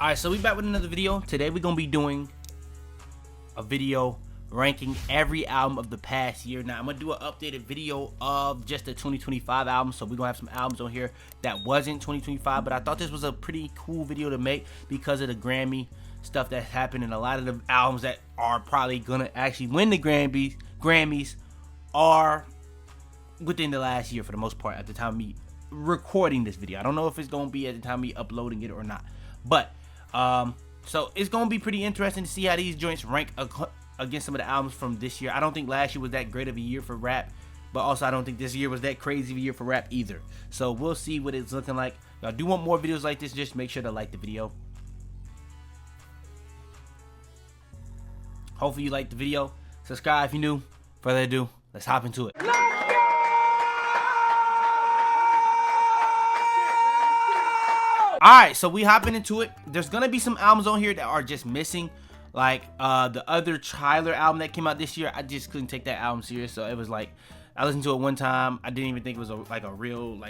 Alright, so we back with another video. Today we're gonna be doing a video ranking every album of the past year. Now I'm gonna do an updated video of just the 2025 album, so we're gonna have some albums on here that wasn't 2025, but I thought this was a pretty cool video to make because of the Grammy stuff that happened, and a lot of the albums that are probably gonna actually win the Grammys are within the last year for the most part at the time of me recording this video. I don't know if it's gonna be at the time of me uploading it or not, but so it's gonna be pretty interesting to see how these joints rank against some of the albums from this year. I don't think last year was that great of a year for rap, but also I don't think this year was that crazy of a year for rap either. So we'll see what it's looking like. Y'all do want more videos like this, just make sure to like the video. Hopefully you liked the video. Subscribe if you're new. Further ado, let's hop into it. Alright, so we hopping into it. There's gonna be some albums on here that are just missing. Like the other Tyler album that came out this year, I just couldn't take that album serious. So it was like, I listened to it one time, I didn't even think it was like a real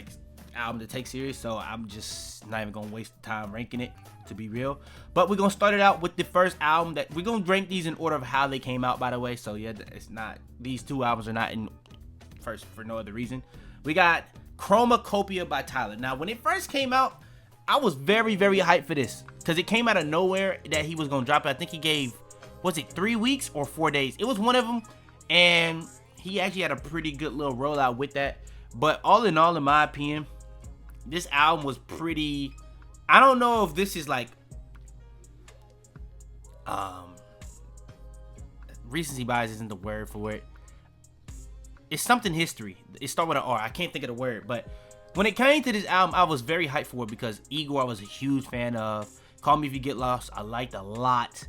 album to take serious. So I'm just not even gonna waste time ranking it, to be real. But we're gonna start it out with the first album that we're gonna rank these in order of how they came out, by the way. So yeah, it's not, these two albums are not in first for no other reason. We got Chromacopia by Tyler. Now when it first came out, I was very hyped for this because it came out of nowhere that he was gonna drop it. I think he gave, was it 3 weeks or 4 days? It was one of them, and he actually had a pretty good little rollout with that. But all in all, in my opinion, this album was pretty, I don't know if this is like recency bias isn't the word for it. It's something history. It starts with an R. I can't think of the word, but when it came to this album, I was very hyped for it because Igor I was a huge fan of. Call Me If You Get Lost, I liked a lot.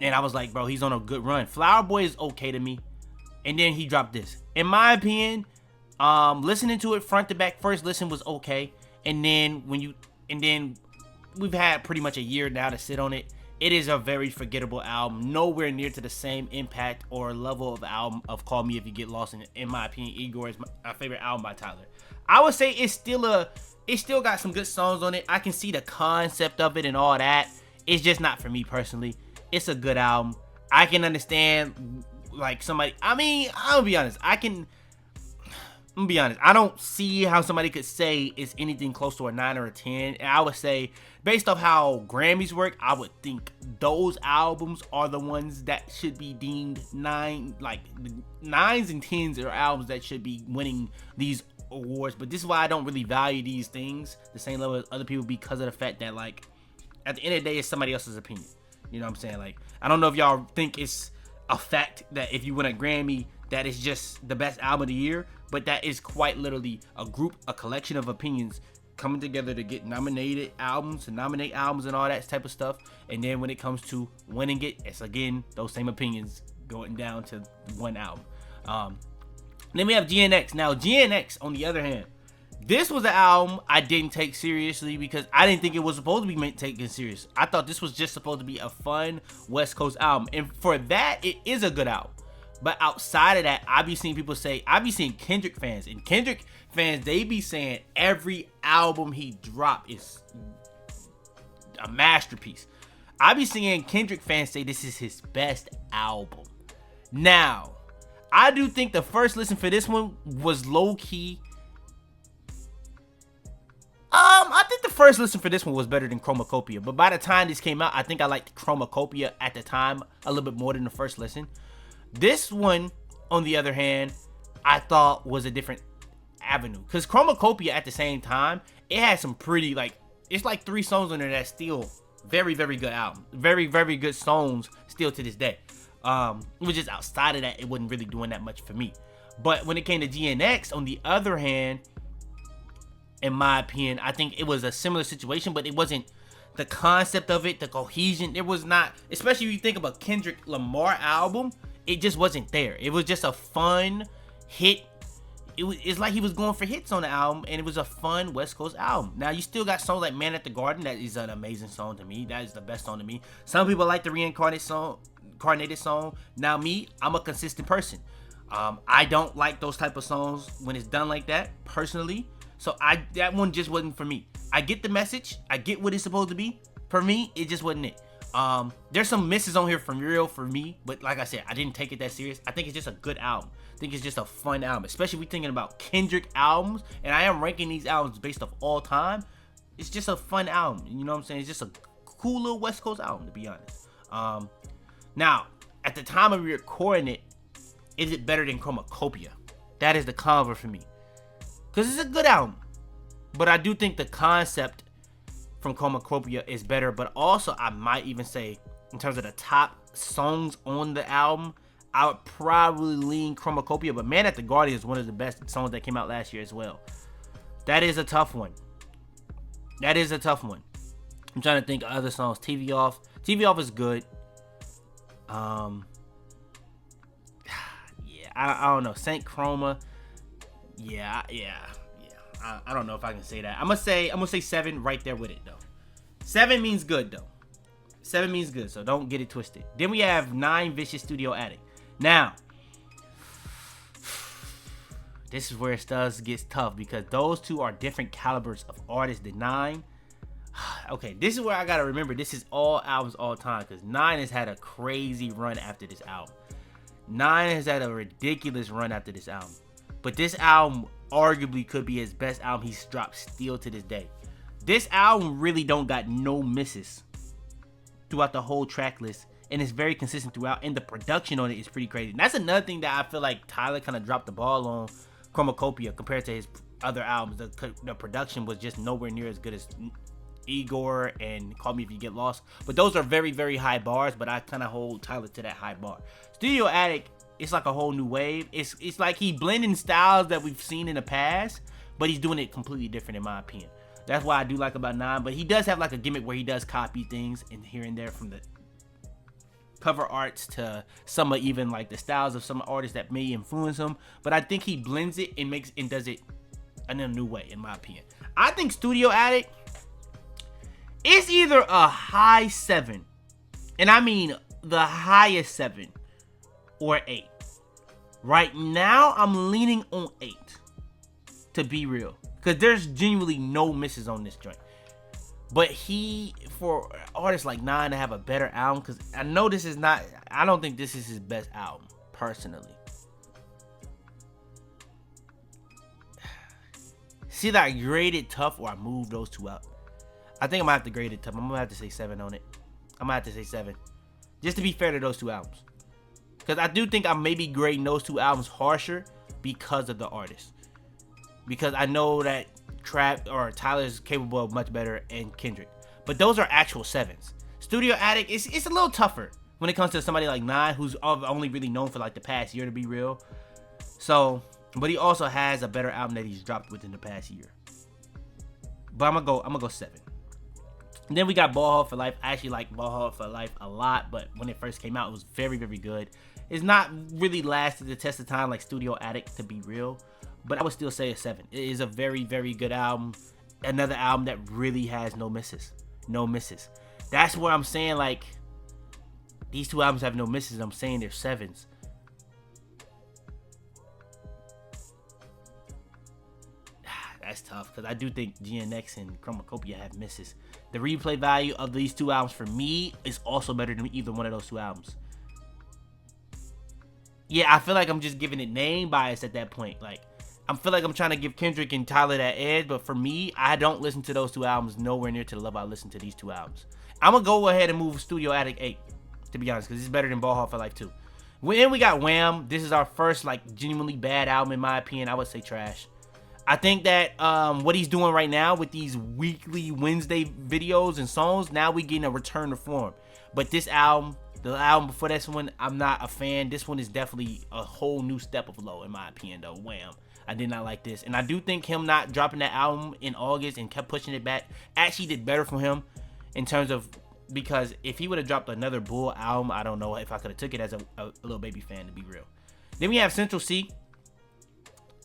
And I was like, bro, he's on a good run. Flower Boy is okay to me. And then he dropped this. In my opinion, listening to it front to back, first listen was okay. And then we've had pretty much a year now to sit on it. It is a very forgettable album. Nowhere near to the same impact or level of album of Call Me If You Get Lost. And in my opinion, Igor is my favorite album by Tyler. I would say it still got some good songs on it. I can see the concept of it and all that. It's just not for me personally. It's a good album. I can understand like somebody, I mean, I'll be honest. I'm gonna be honest. I don't see how somebody could say it's anything close to a 9 or a 10. And I would say, based off how Grammys work, I would think those albums are the ones that should be deemed 9, like 9s and 10s are albums that should be winning these awards. But this is why I don't really value these things the same level as other people, because of the fact that, like, at the end of the day, it's somebody else's opinion. You know what I'm saying? Like, I don't know if y'all think it's a fact that if you win a Grammy, that is just the best album of the year, but that is quite literally a collection of opinions coming together to get nominated albums and nominate albums and all that type of stuff. And then when it comes to winning it, it's again those same opinions going down to one album. Then we have GNX. Now GNX, on the other hand, this was an album I didn't take seriously because I didn't think it was supposed to be taken serious. I thought this was just supposed to be a fun West Coast album, and for that, it is a good album. But outside of that, I be seeing people say, I be seeing Kendrick fans, and Kendrick fans, they be saying every album he dropped is a masterpiece. I be seeing Kendrick fans say this is his best album. Now, I do think the first listen for this one was low-key. I think the first listen for this one was better than Chromacopia. But by the time this came out, I think I liked Chromacopia at the time a little bit more than the first listen. This one, on the other hand, I thought was a different avenue. Because Chromacopia at the same time, it had some pretty, like, it's like 3 songs on there that's still very good album. Very good songs still to this day. It was just outside of that, it wasn't really doing that much for me. But when it came to GNX, on the other hand, in my opinion, I think it was a similar situation, but it wasn't the concept of it, the cohesion. It was not, especially if you think of a Kendrick Lamar album, it just wasn't there. It was just a fun hit. It's like he was going for hits on the album, and it was a fun West Coast album. Now, you still got songs like Man at the Garden. That is an amazing song to me. That is the best song to me. Some people like the reincarnated song. Now, me, I'm a consistent person. I don't like those type of songs when it's done like that, personally. So that one just wasn't for me. I get the message. I get what it's supposed to be. For me, it just wasn't it. There's some misses on here from real for me, but like I said, I didn't take it that serious. I think it's just a good album. I think it's just a fun album, especially if we're thinking about Kendrick albums, and I am ranking these albums based off all time. It's just a fun album, you know what I'm saying? It's just a cool little West Coast album, to be honest. Now, at the time of recording it, is it better than Chromacopia? That is the convo for me, because it's a good album, but I do think the concept from Chromacopia is better. But also, I might even say, in terms of the top songs on the album, I would probably lean Chromacopia. But Man at the Garden is one of the best songs that came out last year as well. That is a tough one. I'm trying to think of other songs. TV Off is good. Yeah, I don't know. Saint Chroma. Yeah. I don't know if I can say that. I'm gonna say 7 right there with it though. 7 means good though. 7 means good, so don't get it twisted. Then we have 9 Vicious Studio Attic. Now, this is where it gets tough, because those two are different calibers of artists than 9. Okay, this is where I gotta remember, this is all albums all time, because 9 has had a crazy run after this album. 9 has had a ridiculous run after this album. But this album arguably could be his best album he's dropped still to this day. This album really don't got no misses throughout the whole track list, and it's very consistent throughout, and the production on it is pretty crazy. And that's another thing that I feel like Tyler kind of dropped the ball on Chromacopia compared to his other albums. The production was just nowhere near as good as Igor and Call Me If You Get Lost, but those are very, very high bars, but I kind of hold Tyler to that high bar. Studio Attic, it's like a whole new wave. It's like he blending styles that we've seen in the past, but he's doing it completely different in my opinion. That's why I do like about 9, but he does have like a gimmick where he does copy things and here and there, from the cover arts to some of even like the styles of some artists that may influence him. But I think he blends it and does it in a new way, in my opinion. I think Studio Attic is either a high 7, and I mean the highest 7, or 8. Right now, I'm leaning on 8, to be real, because there's genuinely no misses on this joint. But for artists like 9 to have a better album, because I know this is not, I don't think this is his best album, personally. See that I graded tough, or I moved those two up? I think I'm gonna have to grade it tough. I'm gonna have to say 7 on it. I'm gonna have to say 7, just to be fair to those two albums. Because I do think I may be grading those two albums harsher because of the artist. Because I know that Tyler's capable of much better, and Kendrick. But those are actual 7s. Studio Attic, it's a little tougher when it comes to somebody like 9, who's only really known for like the past year, to be real. So, but he also has a better album that he's dropped within the past year. But I'm gonna go 7. And then we got Ball Hard for Life. I actually like Ball Hard for Life a lot, but when it first came out, it was very, very good. It's not really lasted the test of time like Studio Attic, to be real, but I would still say a 7. It is a very, very good album. Another album that really has no misses. No misses. That's where I'm saying, like, these two albums have no misses. I'm saying they're 7s. That's tough, because I do think GNX and Chromacopia have misses. The replay value of these two albums for me is also better than either one of those two albums. Yeah, I feel like I'm just giving it name bias at that point. Like, I feel like I'm trying to give Kendrick and Tyler that edge, but for me, I don't listen to those two albums nowhere near to the level I listen to these two albums. I'm gonna go ahead and move Studio Attic 8, to be honest, because it's better than Ball Hard for Life 2. Then we got Wham. This is our first, like, genuinely bad album, in my opinion. I would say trash. I think that what he's doing right now with these weekly Wednesday videos and songs, now we getting a return to form. But this album, the album before this one, I'm not a fan. This one is definitely a whole new step of low, in my opinion, though. Wham. I did not like this. And I do think him not dropping that album in August and kept pushing it back actually did better for him, in terms of, because if he would have dropped another Bull album, I don't know if I could have took it as a little baby fan, to be real. Then we have Central C.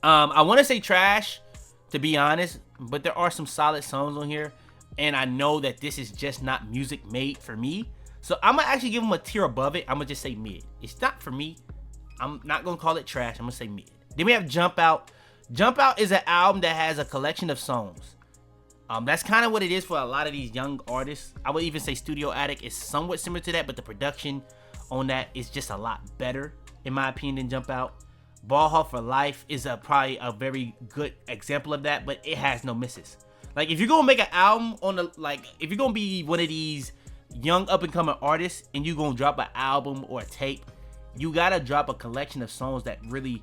I want to say trash, to be honest, but there are some solid songs on here, and I know that this is just not music made for me, so I'm gonna actually give him a tier above it. I'm gonna just say mid. It's not for me. I'm not gonna call it trash. I'm gonna say mid. Then we have Jump Out. Jump Out is an album that has a collection of songs. That's kind of what it is for a lot of these young artists. I would even say Studio Attic is somewhat similar to that, but the production on that is just a lot better, in my opinion, than Jump Out. Ball Hall for Life is probably a very good example of that, but it has no misses. Like, if you're gonna make an album on the, like, if you're gonna be one of these young up and coming artists and you're gonna drop an album or a tape, you gotta drop a collection of songs that really,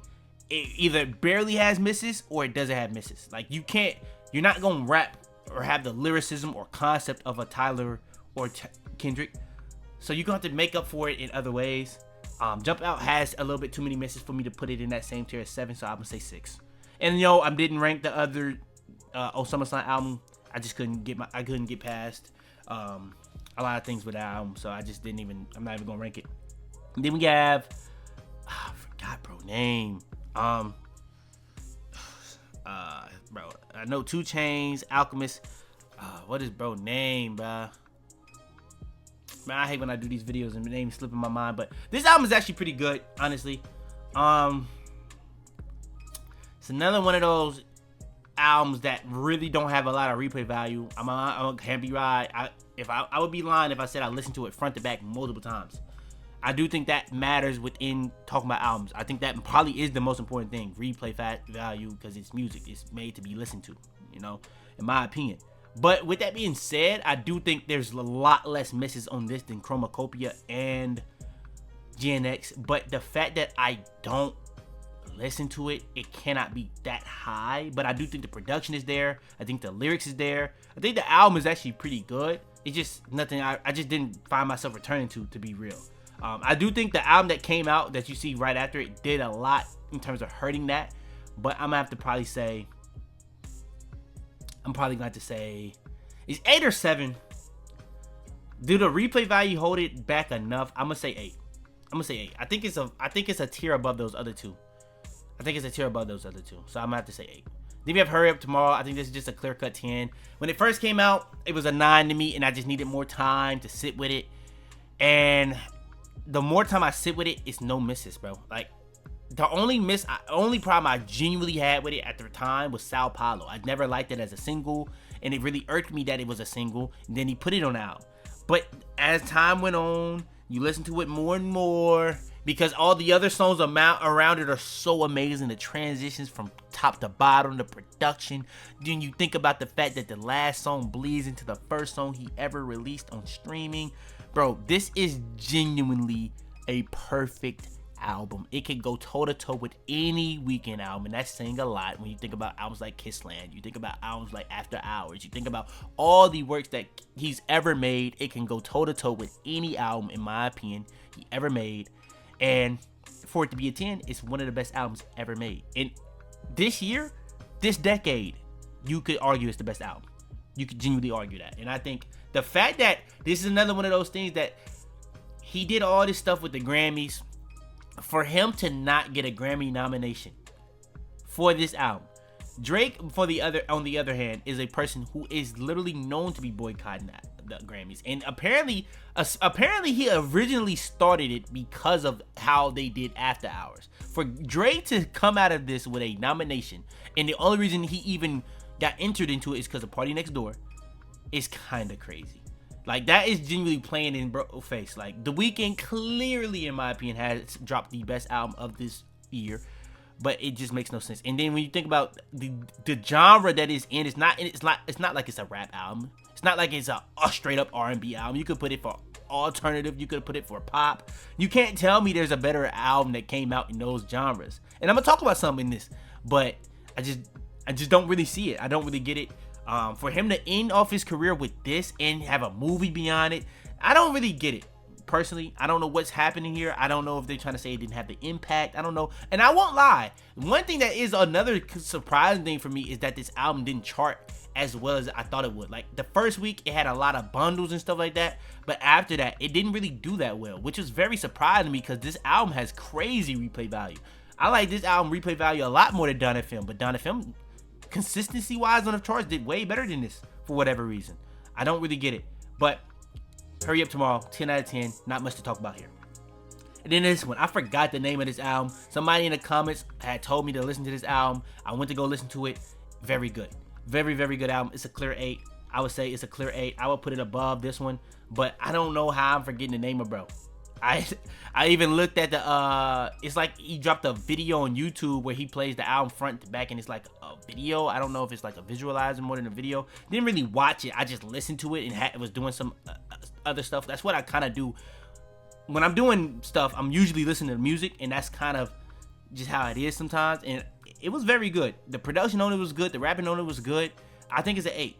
it either barely has misses or it doesn't have misses. Like, you're not gonna rap or have the lyricism or concept of a Tyler or Kendrick, so you're gonna have to make up for it in other ways. Jump Out has a little bit too many misses for me to put it in that same tier as 7, so I'm gonna say 6. And I didn't rank the other Osama Sun album. I just couldn't get past a lot of things with that album, so I just didn't even. I'm not even gonna rank it. And then we have, I forgot bro name. Bro, I know 2 Chainz, Alchemist. What is bro name, bro? Man, I hate when I do these videos and the names slip in my mind, but this album is actually pretty good, honestly. It's another one of those albums that really don't have a lot of replay value. I can't be right. I would be lying if I said I listened to it front to back multiple times. I do think that matters within talking about albums. I think that probably is the most important thing, replay value, because it's music. It's made to be listened to, in my opinion. But with that being said, I do think there's a lot less misses on this than Chromacopia and GNX. But the fact that I don't listen to it, it cannot be that high. But I do think the production is there. I think the lyrics is there. I think the album is actually pretty good. It's just nothing I just didn't find myself returning to be real. I do think the album that came out that you see right after it did a lot in terms of hurting that. But I'm going to have to say it's 8 or 7. Do the replay value hold it back enough? I'm gonna say 8. I think it's a tier above those other two. So I'm gonna have to say 8. Then we have Hurry Up Tomorrow. I think this is just a clear-cut 10. When it first came out, it was a 9 to me, and I just needed more time to sit with it. And the more time I sit with it, it's no misses, bro. Like, the only problem I genuinely had with it at the time was Sao Paulo. I never liked it as a single, and it really irked me that it was a single, and then he put it on the album. But as time went on, you listen to it more and more, because all the other songs around it are so amazing. The transitions from top to bottom, the production. Then you think about the fact that the last song bleeds into the first song he ever released on streaming. Bro, this is genuinely a perfect album. It can go toe-to-toe with any Weeknd album, and that's saying a lot when you think about albums like Kissland. You think about albums like After Hours. You think about all the works that he's ever made. It can go toe-to-toe with any album, in my opinion, he ever made. And for it to be a 10, it's one of the best albums ever made. And this year, this decade, you could argue it's the best album. You could genuinely argue that. And I think the fact that this is another one of those things that he did all this stuff with the Grammys, for him to not get a Grammy nomination for this album. Drake, on the other hand, is a person who is literally known to be boycotting the Grammys, and apparently he originally started it because of how they did After Hours. For Drake to come out of this with a nomination, and the only reason he even got entered into it is because of Party Next Door, is kind of crazy. Like, that is genuinely playing in bro face. Like, The Weeknd clearly, in my opinion, has dropped the best album of this year, but it just makes no sense. And then when you think about the genre that is in, it's not like it's a rap album. It's not like it's a straight up R&B album. You could put it for alternative. You could put it for pop. You can't tell me there's a better album that came out in those genres. And I'm gonna talk about something in this, but I just don't really see it. I don't really get it. For him to end off his career with this and have a movie beyond it, I don't really get it. Personally, I don't know what's happening here. I don't know if they're trying to say it didn't have the impact. I don't know. And I won't lie. One thing that is another surprising thing for me is that this album didn't chart as well as I thought it would. Like, the first week, it had a lot of bundles and stuff like that. But after that, it didn't really do that well, which was very surprising to me because this album has crazy replay value. I like this album replay value a lot more than Donna Film. But Donna Film, consistency-wise on the charts, did way better than this for whatever reason. I don't really get it. But Hurry Up Tomorrow, 10 out of 10. Not much to talk about here. And then this one, I forgot the name of this album. Somebody in the comments had told me to listen to this album. I went to go listen to it. Very good. Very, very good album. It's a clear 8. I would say it's a clear 8. I would put it above this one, but I don't know how I'm forgetting the name of bro. I I even looked at the it's like he dropped a video on YouTube where he plays the album front to back, and it's like a video. I don't know if it's like a visualizer more than a video. Didn't really watch it. I just listened to it and was doing some other stuff. That's what I kind of do when I'm doing stuff. I'm usually listening to music, and that's kind of just how it is sometimes. And it was very good. The production on it was good. The rapping on it was good. I think it's an 8.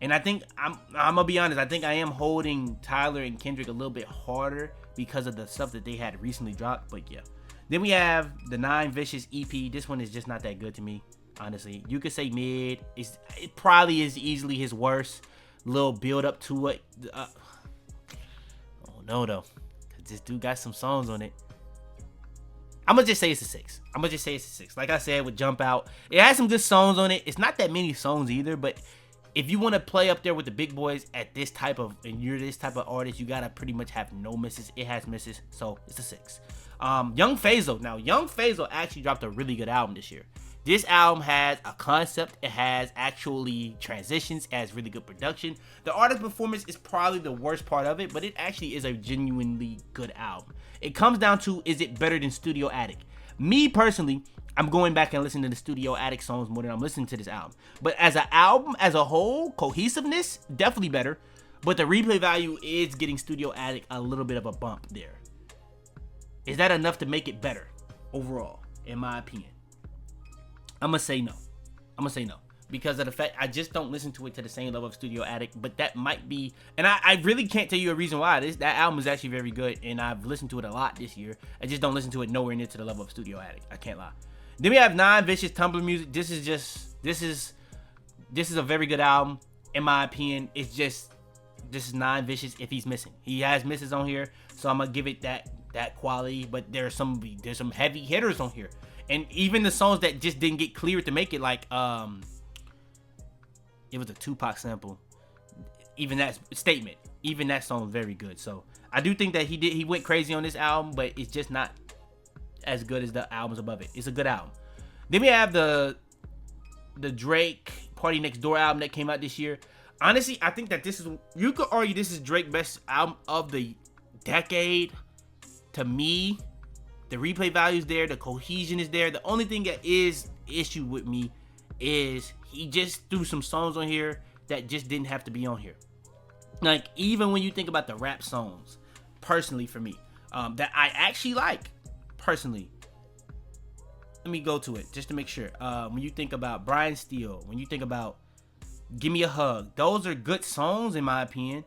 And I think I'm gonna be honest. I think I am holding Tyler and Kendrick a little bit harder because of the stuff that they had recently dropped. But yeah, then we have the 9 Vicious EP. This one is just not that good to me, honestly. You could say mid. It probably is easily his worst. Little build up to it. Oh no though, cause this dude got some songs on it. I'm gonna just say it's a 6. Like I said with Jump Out, it has some good songs on it. It's not that many songs either, but if you want to play up there with the big boys at this type of, and you're this type of artist, you gotta pretty much have no misses. It has misses, so it's a 6. Young Faisal. Now, Young Faisal actually dropped a really good album this year. This album has a concept. It has actually transitions. It has really good production. The artist performance is probably the worst part of it, but it actually is a genuinely good album. It comes down to, is it better than Studio Attic? Me personally, I'm going back and listening to the Studio Attic songs more than I'm listening to this album. But as an album, as a whole, cohesiveness, definitely better. But the replay value is getting Studio Attic a little bit of a bump there. Is that enough to make it better overall, in my opinion? I'm going to say no. Because of the fact I just don't listen to it to the same level of Studio Attic. But that might be, and I really can't tell you a reason why. That album is actually very good, and I've listened to it a lot this year. I just don't listen to it nowhere near to the level of Studio Attic. I can't lie. Then we have 9 Vicious Tumblr Music. This is a very good album, in my opinion. It's just, this is 9 Vicious if he's missing. He has misses on here, so I'm gonna give it that quality. But there's some heavy hitters on here, and even the songs that just didn't get cleared to make it, like it was a Tupac sample. Even that statement, even that song was very good. So I do think that he went crazy on this album, but it's just not as good as the albums above it. It's a good album. Then we have the Drake Party Next Door album that came out this year. Honestly, I think that this is, you could argue this is Drake's best album of the decade. To me, the replay value is there, the cohesion is there. The only thing that is issue with me is he just threw some songs on here that just didn't have to be on here. Like, even when you think about the rap songs, personally for me, that I actually like, personally. Let me go to it just to make sure. When you think about Brian Steele, when you think about Give Me a Hug, those are good songs in my opinion.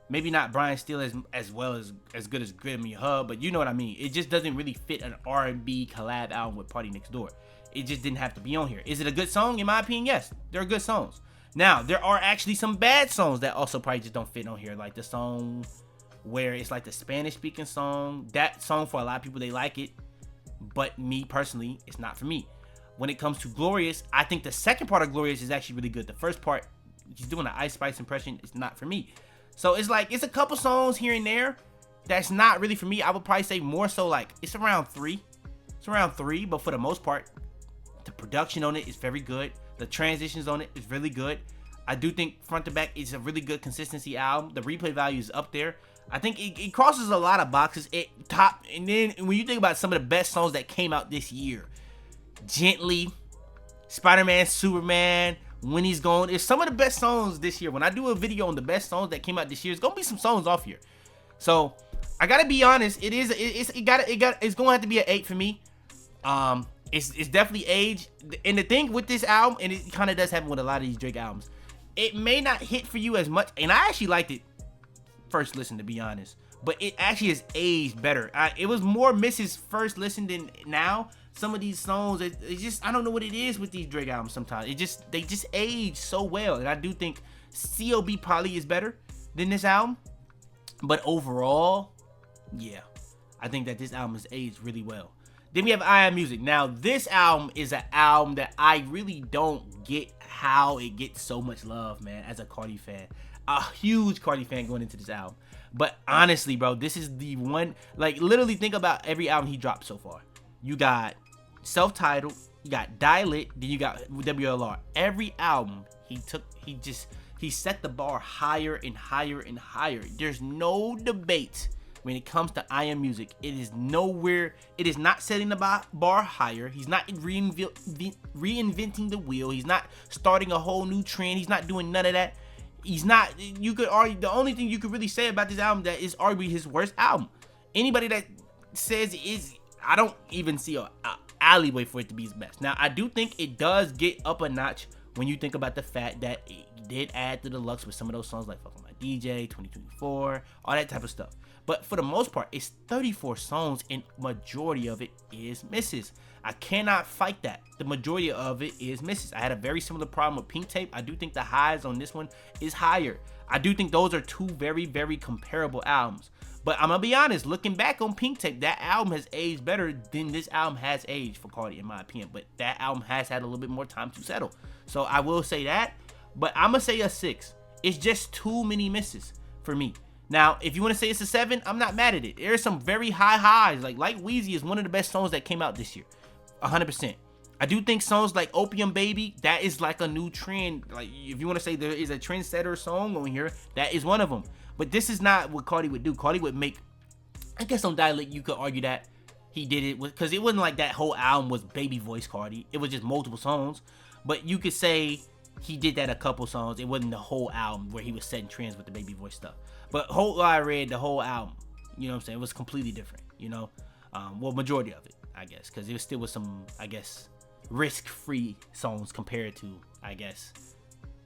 Maybe not Brian Steele as well as good as Give Me a Hug, but you know what I mean. It just doesn't really fit an R&B collab album with Party Next Door. It just didn't have to be on here. Is it a good song? In my opinion, yes. They're good songs. Now, there are actually some bad songs that also probably just don't fit on here. Like the song where it's like the Spanish-speaking song. That song, for a lot of people, they like it. But me, personally, it's not for me. When it comes to Glorious, I think the second part of Glorious is actually really good. The first part, he's doing an Ice Spice impression. It's not for me. So it's like, it's a couple songs here and there that's not really for me. I would probably say more so like, it's around 3. It's around 3, but for the most part, the production on it is very good. The transitions on it is really good. I do think front to back is a really good consistency album. The replay value is up there. I think it crosses a lot of boxes. And then when you think about some of the best songs that came out this year, Gently, Spider-Man, Superman, When He's Gone, it's some of the best songs this year. When I do a video on the best songs that came out this year, it's gonna be some songs off here. So I gotta be honest, it's gonna have to be an 8 for me. It's definitely age. And the thing with this album, and it kind of does happen with a lot of these Drake albums, it may not hit for you as much. And I actually liked it first listen, to be honest, but it actually has aged better. It was more misses first listen than now. Some of these songs, it just, I don't know what it is with these Drake albums sometimes. They just age so well. And I do think COB probably is better than this album. But overall, yeah, I think that this album has aged really well. Then we have I Am Music. Now, this album is an album that I really don't get how it gets so much love, man, as a Carti fan. A huge Carti fan going into this album. But honestly, bro, this is the one, like, literally think about every album he dropped so far. You got Self-Titled, you got Dial-It, then you got WLR. Every album he set the bar higher and higher and higher. There's no debate when it comes to I Am Music. It is not setting the bar higher. He's not reinventing the wheel. He's not starting a whole new trend. He's not doing none of that. You could argue, the only thing you could really say about this album that is arguably his worst album. Anybody that says it is, I don't even see a alleyway for it to be his best. Now, I do think it does get up a notch when you think about the fact that it did add to the deluxe with some of those songs like Fuck My DJ, 2024, all that type of stuff. But for the most part, it's 34 songs and majority of it is misses. I cannot fight that. The majority of it is misses. I had a very similar problem with Pink Tape. I do think the highs on this one is higher. I do think those are two very, very comparable albums. But I'm going to be honest, looking back on Pink Tape, that album has aged better than this album has aged for Carti, in my opinion. But that album has had a little bit more time to settle. So I will say that. But I'm going to say a 6. It's just too many misses for me. Now, if you want to say it's a 7, I'm not mad at it. There's some very high highs. Like Wheezy is one of the best songs that came out this year. 100%. I do think songs like Opium Baby, that is like a new trend. Like, if you want to say there is a trendsetter song on here, that is one of them. But this is not what Carti would do. Carti would make, I guess on Dial-It, you could argue that he did it because it wasn't like that whole album was baby voice Carti. It was just multiple songs. But you could say he did that a couple songs. It wasn't the whole album where he was setting trends with the baby voice stuff. But Whole Lot I Read, the whole album, you know what I'm saying, it was completely different, you know. Well, majority of it, I guess, because it was still with some, I guess, risk-free songs compared to, I guess,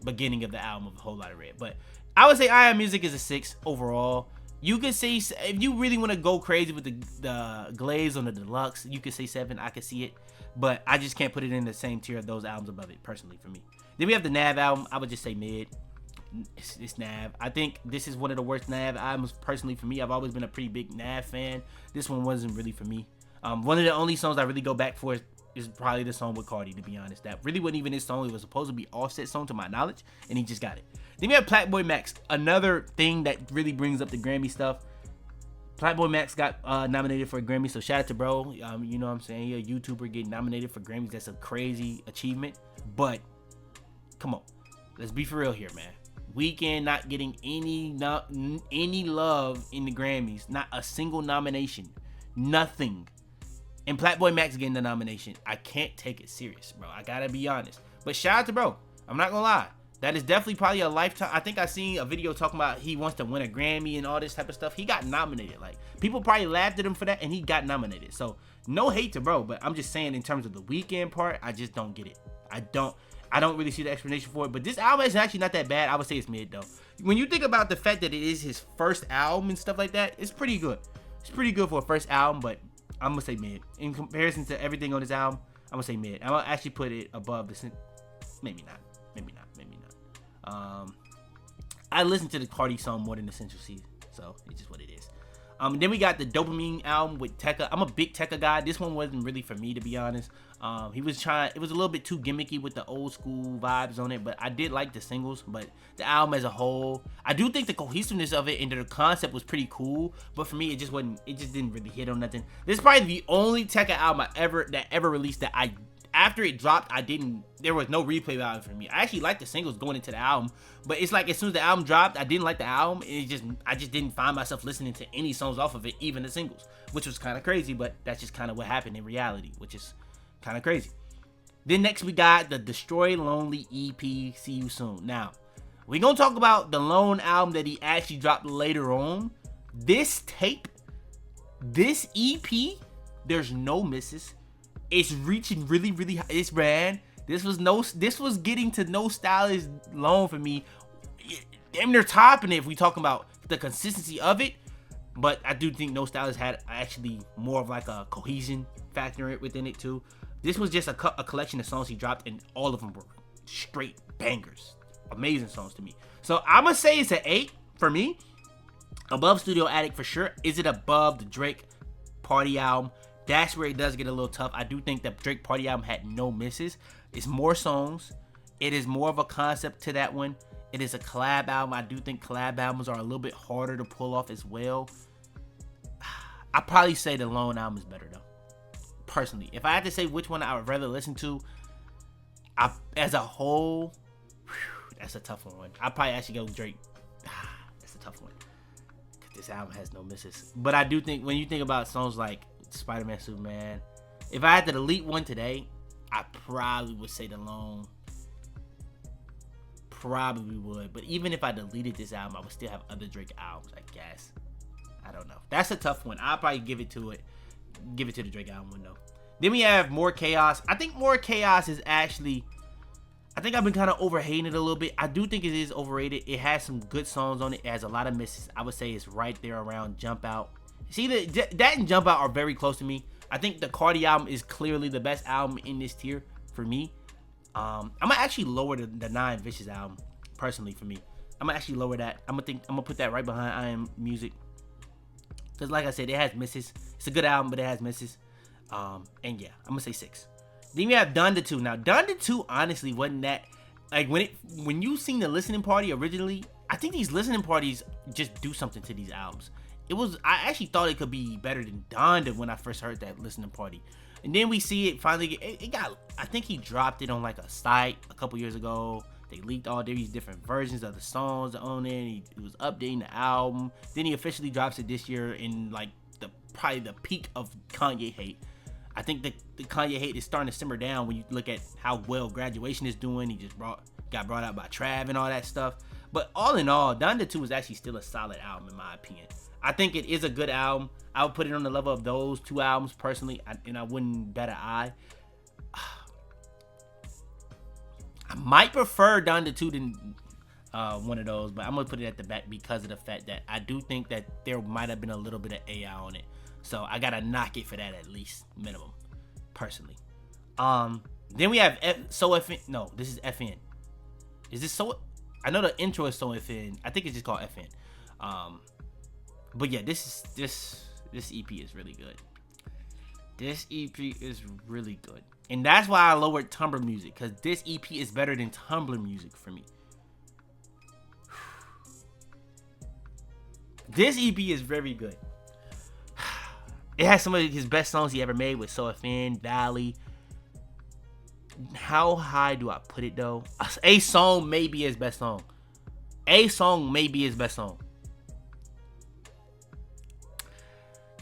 beginning of the album of A Whole Lot of Red. But I would say I Am Music is a 6 overall. You could say, if you really want to go crazy with the glaze on the deluxe, you could say 7. I could see it. But I just can't put it in the same tier of those albums above it, personally, for me. Then we have the Nav album. I would just say mid. It's Nav. I think this is one of the worst Nav albums, personally, for me. I've always been a pretty big Nav fan. This one wasn't really for me. One of the only songs I really go back for is probably the song with Carti, to be honest. That really wasn't even his song. It was supposed to be Offset's song, to my knowledge, and he just got it. Then we have Playboi Max, another thing that really brings up the Grammy stuff. Playboi Max got nominated for a Grammy, so shout out to bro. You know what I'm saying? You're a YouTuber getting nominated for Grammys. That's a crazy achievement. But come on, let's be for real here, man. Weeknd not getting any love in the Grammys, not a single nomination, nothing. And Playboi Max getting the nomination. I can't take it serious, bro. I gotta be honest. But shout out to bro. I'm not gonna lie. That is definitely probably a lifetime. I think I seen a video talking about he wants to win a Grammy and all this type of stuff. He got nominated. Like, people probably laughed at him for that, and he got nominated. So no hate to bro, but I'm just saying in terms of the Weeknd part, I just don't get it. I don't really see the explanation for it. But this album is actually not that bad. I would say it's mid though. When you think about the fact that it is his first album and stuff like that, it's pretty good. It's pretty good for a first album, but I'm gonna say mid. In comparison to everything on this album, I'm gonna say mid. I'm gonna actually put it above the, maybe not. I listen to the Carti song more than the Central C, so it's just what it is. Then we got the Dopamine album with Tekka. I'm a big Tekka guy. This one wasn't really for me, to be honest. It was a little bit too gimmicky with the old school vibes on it, but I did like the singles. But the album as a whole, I do think the cohesiveness of it and the concept was pretty cool. But for me, it just didn't really hit on nothing. This is probably the only Tekka album that ever released that after it dropped, there was no replay value for me. I actually liked the singles going into the album, but it's like as soon as the album dropped, I didn't like the album. I just didn't find myself listening to any songs off of it, even the singles, which was kind of crazy, but that's just kind of what happened in reality, which is kind of crazy. Then next we got the Destroy Lonely EP, See You Soon. Now, we're going to talk about the Lone album that he actually dropped later on. This tape, this EP, there's no misses. It's reaching really, really high. It's ran. This was getting to No Stylish Lone for me. Damn near topping it if we talking about the consistency of it. But I do think No Stylish had actually more of like a cohesion factor within it too. This was just a collection of songs he dropped, and all of them were straight bangers. Amazing songs to me. So I'm going to say it's an 8 for me. Above Studio Attic for sure. Is it above the Drake Party album? That's where it does get a little tough. I do think the Drake Party album had no misses. It's more songs. It is more of a concept to that one. It is a collab album. I do think collab albums are a little bit harder to pull off as well. I probably say the Lone album is better though. personally, if I had to say which one I would rather listen to, as a whole, that's a tough one. I'd probably actually go Drake. That's a tough one. This album has no misses. But I do think when you think about songs like Spider-Man, Superman, if I had to delete one today, I probably would say The Loan. Probably would. But even if I deleted this album, I would still have other Drake albums, I guess. I don't know. That's a tough one. I'll probably give it to the Drake album one though. Then we have More Chaos. I think More Chaos is actually, I think I've been kind of overhating it a little bit. I do think it is overrated. It has some good songs on it. It has a lot of misses. I would say it's right there around Jump Out. See, that and Jump Out are very close to me. I think the Carti album is clearly the best album in this tier for me. I'm gonna actually lower the 9 Vicious album personally for me. I'm gonna actually lower that. I'm gonna put that right behind I Am Music. Cause like I said, it has misses. It's a good album, but it has misses. And yeah, I'm gonna say 6. Then we have Donda 2. Now, Donda 2 honestly wasn't that, like, when you seen the listening party originally, I think these listening parties just do something to these albums. I actually thought it could be better than Donda when I first heard that listening party. And then we see it finally I think he dropped it on like a site a couple years ago. They leaked all these different versions of the songs on it. He was updating the album. Then he officially drops it this year in like probably the peak of Kanye hate. I think the Kanye hate is starting to simmer down when you look at how well Graduation is doing. He just got brought out by Trav and all that stuff. But all in all, Donda 2 is actually still a solid album in my opinion. I think it is a good album. I would put it on the level of those 2 albums personally, and I wouldn't bet an eye. I might prefer Donda 2 than one of those, but I'm gonna put it at the back because of the fact that I do think that there might have been a little bit of AI on it. So I gotta knock it for that at least, minimum, personally. Then we have no, this is FN. Is this so? I know the intro is so FN. I think it's just called FN. But yeah, this EP is really good. This EP is really good, and that's why I lowered Tumblr music, because this EP is better than Tumblr music for me. This EP is very good. It has some of his best songs he ever made with So FN, Valley. How high do I put it though? A Song may be his best song. A Song may be his best song.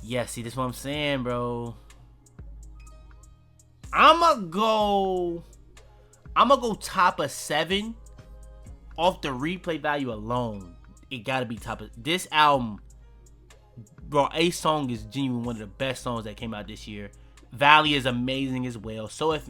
Yeah, see, this is what I'm saying, bro. I'ma go top of 7 off the replay value alone. It gotta be top of this album. Bro, A Song is genuinely one of the best songs that came out this year. Valley is amazing as well. So if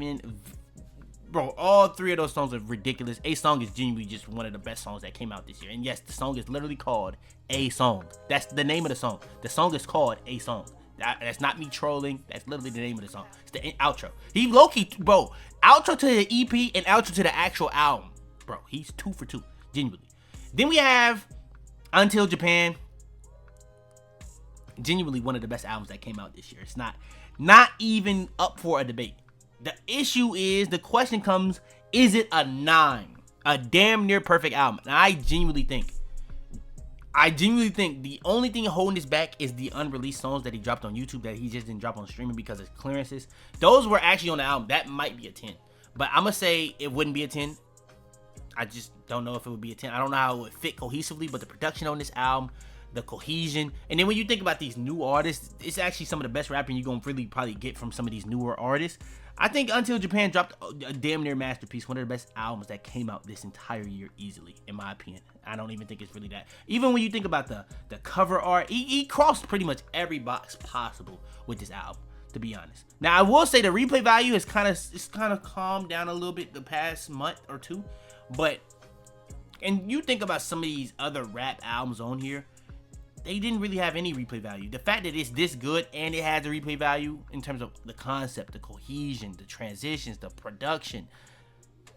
bro, all 3 of those songs are ridiculous. A Song is genuinely just one of the best songs that came out this year. And yes, the song is literally called A Song. That's the name of the song. The song is called A Song. That's not me trolling. That's literally the name of the song. It's the outro. He low-key, bro, outro to the EP and outro to the actual album. Bro, he's 2 for 2, genuinely. Then we have Until Japan. Genuinely one of the best albums that came out this year. It's not even up for a debate. The issue is, the question comes, is it a 9? A damn near perfect album. And I genuinely think the only thing holding this back is the unreleased songs that he dropped on YouTube that he just didn't drop on streaming because of clearances. Those were actually on the album. That might be a 10. But I'm going to say it wouldn't be a 10. I just don't know if it would be a 10. I don't know how it would fit cohesively, but the production on this album, the cohesion, and then when you think about these new artists, it's actually some of the best rapping you're going to really probably get from some of these newer artists. I think Until Japan dropped a damn near masterpiece, one of the best albums that came out this entire year easily, in my opinion. I don't even think it's really that. Even when you think about the cover art, he crossed pretty much every box possible with this album, to be honest. Now, I will say the replay value is kind of calmed down a little bit the past month or two, but, and you think about some of these other rap albums on here, they didn't really have any replay value. The fact that it's this good and it has a replay value in terms of the concept, the cohesion, the transitions, the production,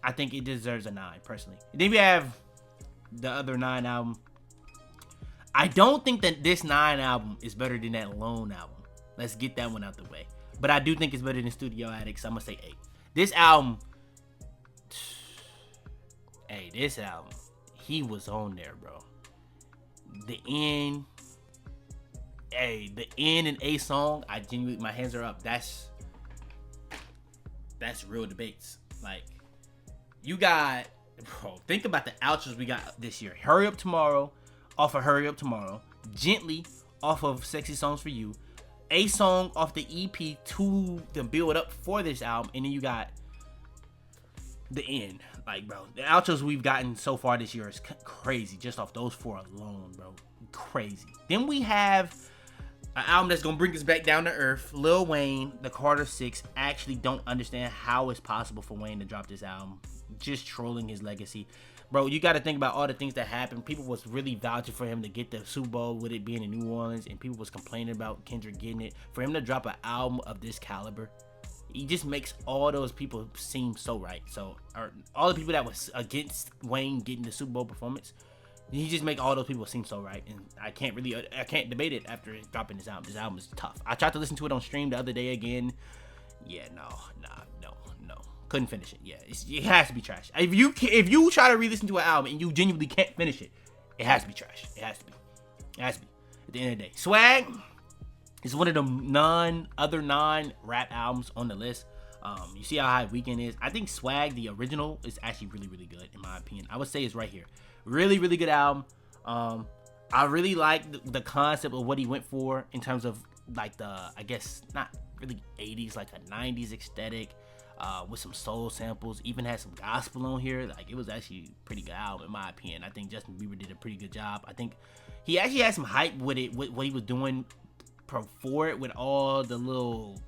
I think it deserves a 9, personally. And then we have the other 9 album. I don't think that this 9 album is better than that Alone album. Let's get that one out the way. But I do think it's better than Studio Addicts. I'm going to say 8. This album, this album, he was on there, bro. The end and A Song, I genuinely, my hands are up. That's that's real debates. Like, you got, bro, think about the outros we got this year. Hurry Up Tomorrow, off of Hurry Up Tomorrow. Gently, off of Sexy Songs for You. A Song off the EP to build up for this album. And then you got the end. Like, bro, the outros we've gotten so far this year is crazy. Just off those 4 alone, bro. Crazy. Then we have an album that's gonna bring us back down to earth. Lil Wayne, The Carter 6. Actually don't understand how it's possible for Wayne to drop this album. Just trolling his legacy. Bro, you got to think about all the things that happened. People was really vouching for him to get the Super Bowl with it being in New Orleans, and people was complaining about Kendrick getting it. For him to drop an album of this caliber, he just makes all those people seem so right. So, or all the people that was against Wayne getting the Super Bowl performance, he just make all those people seem so right. And I can't debate it after dropping this album. This album is tough. I tried to listen to it on stream the other day again. Yeah, no. Couldn't finish it. Yeah, it has to be trash. If you try to re-listen to an album and you genuinely can't finish it, it has to be trash. It has to be. At the end of the day, Swag is one of the non-rap albums on the list. You see how high Weeknd is. I think Swag, the original, is actually really, really good in my opinion. I would say it's right here. Really, really good album. I really like the concept of what he went for in terms of like I guess not really 80s, like a 90s aesthetic. With some soul samples, even had some gospel on here. Like, it was actually a pretty good album in my opinion. I think Justin Bieber did a pretty good job. I think he actually had some hype with it, with what he was doing before it, with all the little,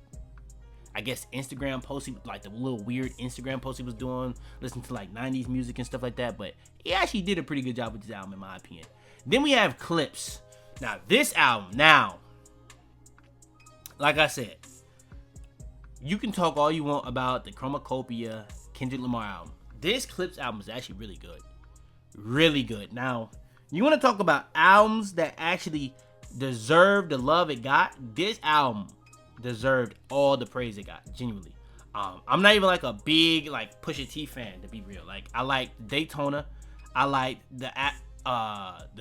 I guess, Instagram posts, like the little weird Instagram posts he was doing, listening to like 90s music and stuff like that. But he actually did a pretty good job with this album in my opinion. Then we have Clips. Now this album, like I said, you can talk all you want about the Chromacopia Kendrick Lamar album. This Clips album is actually really good. Really good. Now, you want to talk about albums that actually deserve the love it got? This album deserved all the praise it got, genuinely. I'm not even like a big like Pusha T fan, to be real. Like, I like Daytona. I like the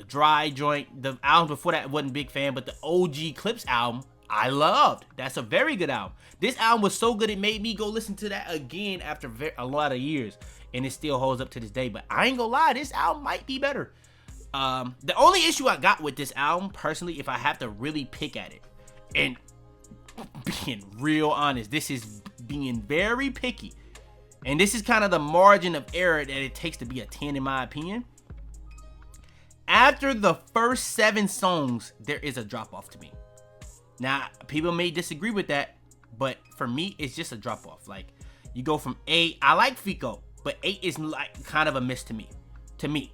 Dry Joint. The album before that, I wasn't a big fan, but the OG Clips album, I loved. That's a very good album. This album was so good it made me go listen to that again after a lot of years, and it still holds up to this day. But I ain't gonna lie, this album might be better. The only issue I got with this album, personally, if I have to really pick at it, and being real honest, this is being very picky, and this is kind of the margin of error that it takes to be a 10 in my opinion. After the first 7 songs, there is a drop off to me. Now, people may disagree with that, but for me, it's just a drop off. Like, you go from 8, I like Fico, but 8 is like kind of a miss to me. 10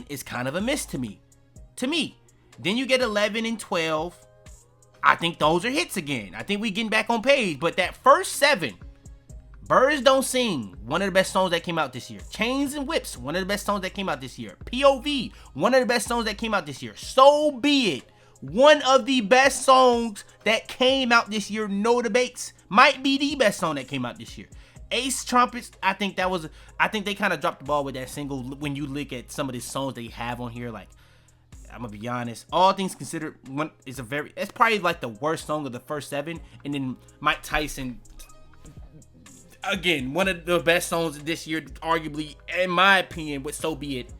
is kind of a miss to me. Then you get 11 and 12. I think those are hits again. I think we getting back on page. But that first 7, Birds Don't Sing, one of the best songs that came out this year. Chains and Whips, one of the best songs that came out this year. POV, one of the best songs that came out this year. So Be It, one of the best songs that came out this year, no debates. Might be the best song that came out this year. Ace Trumpets, I think they kind of dropped the ball with that single when you look at some of the songs they have on here. Like, I'm gonna be honest, All Things Considered, it's probably like the worst song of the first 7. And then Mike Tyson, again, one of the best songs this year, arguably, in my opinion, with So Be It.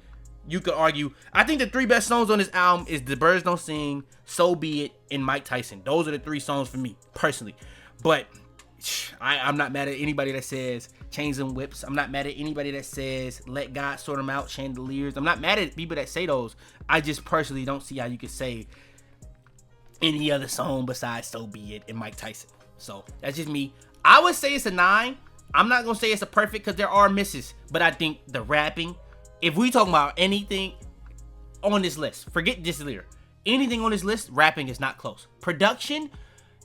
You could argue, I think the 3 best songs on this album is The Birds Don't Sing, So Be It, and Mike Tyson. Those are the 3 songs for me, personally. But I'm not mad at anybody that says Chains and Whips. I'm not mad at anybody that says Let God Sort Them Out, Chandeliers. I'm not mad at people that say those. I just personally don't see how you could say any other song besides So Be It and Mike Tyson. So that's just me. I would say it's a 9. I'm not going to say it's a perfect because there are misses. But I think the rapping, if we talking about anything on this list, forget this lyric. Anything on this list, rapping is not close. Production,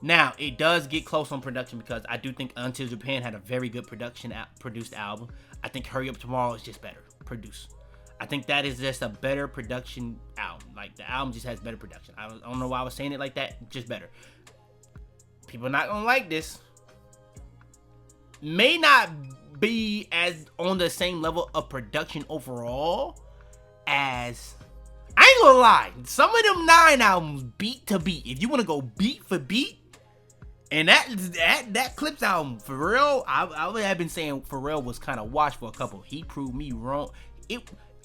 now it does get close on production because I do think Until Japan had a very good produced album. I think Hurry Up Tomorrow is just better produced. I think that is just a better production album. Like, the album just has better production. I don't know why I was saying it like that, just better. People are not gonna like this. May not be as on the same level of production overall as, I ain't gonna lie, some of them 9 albums beat to beat. If you want to go beat for beat And that Clips album, Pharrell, I would have been saying Pharrell was kind of washed for a couple. He proved me wrong.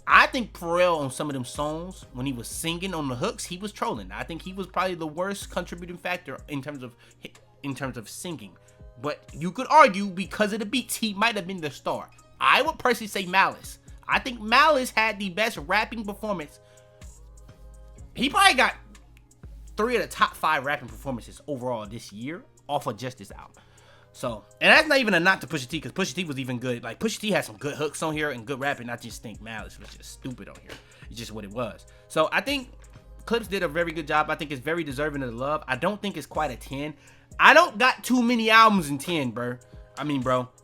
I think Pharrell on some of them songs, when he was singing on the hooks, he was trolling. I think he was probably the worst contributing factor in terms of singing. But you could argue because of the beats, he might have been the star. I would personally say Malice. I think Malice had the best rapping performance. He probably got 3 of the top 5 rapping performances overall this year off of just this album. So, and that's not even a knock to Pusha T, because Pusha T was even good. Like, Pusha T had some good hooks on here and good rapping. I just think Malice was just stupid on here. It's just what it was. So, I think Clips did a very good job. I think it's very deserving of the love. I don't think it's quite a 10. I don't got too many albums in 10, bro.